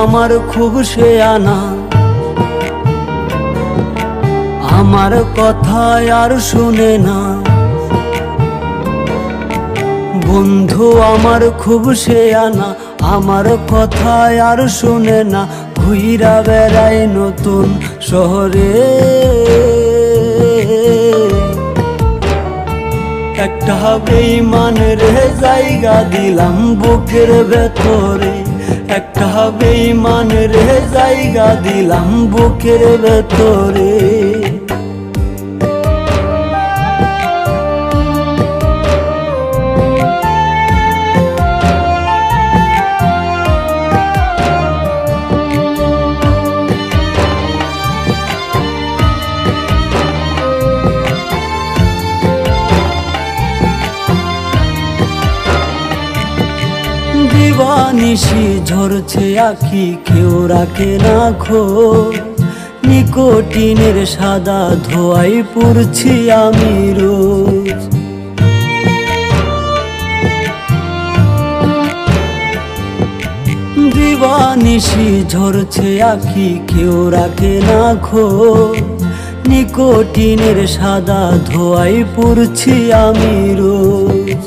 আমার খুব শেয়ানা, আমার কথা আর শুনে না। বন্ধু আমার খুব শেয়ানা, আমার কথা আর শুনে না। ঘুইরা বেড়াই নতুন শহরে, একটা বেঈমান রে জায়গা দিলাম বুকের ভেতরে, একটা বেঈমান রে জায়গা দিলাম বুকের ভেতরে। দিবানিশি ঝরছে আখি, কেউ রাখে না খোঁজ। নিকোটিনের সাদা ধোঁয়ায় পুড়ছি আমি রোজ। দিবানিশি ঝরছে আখি, কেউ রাখে না খোঁজ। নিকোটিনের সাদা ধোঁয়ায় পুড়ছি আমি রোজ।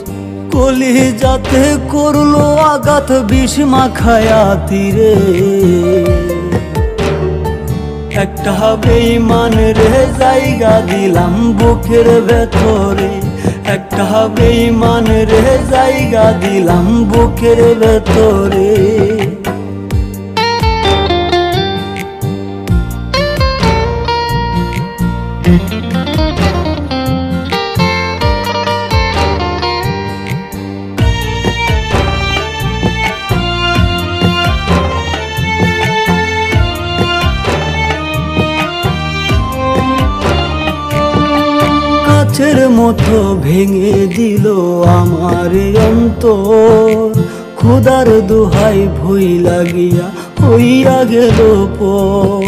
কলিজাতে করলো আঘাত বিষ মাখায়া তীরে, একটা বেঈমান রে জায়গা দিলাম বুকের ভেতরে, একটা বেঈমান রে জায়গা দিলাম বুকের ভেতরে। কাচের মতো ভেঙে দিল আমার অন্তর, খোদার দোহাই ভই লাগিয়া হইয়া গেল পর।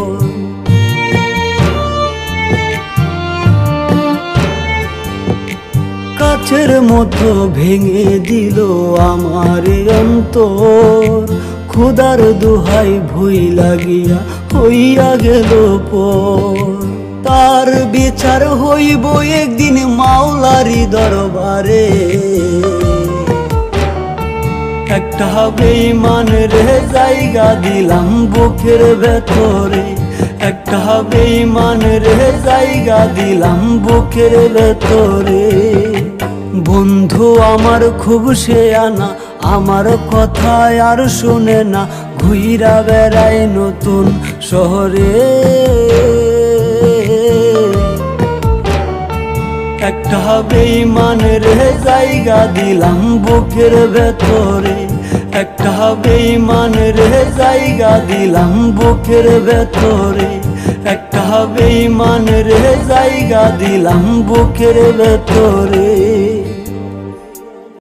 কাচের মতো ভেঙে দিল আমার অন্তর, খোদার দোহাই ভই লাগিয়া হইয়া গেল পর। তার বিচার হইব একদিন মাওলারি দরবারে, একটা বেঈমান রে জায়গা দিলাম বুকের ভেতরে, একটা বেঈমান রে জায়গা দিলাম বুকের ভেতরে। বন্ধু আমার খুব শেয়ানা, আমার কথা আর শুনে না। ঘুইরা বেড়াই নতুন শহরে, একটা বেঈমান রে জায়গা দিলাম বুকের ভেতরে, একটা বেঈমান রে জায়গা দিলাম বুকের ভেতরে, একটা বেঈমান রে জায়গা দিলাম বুকের ভেতরে।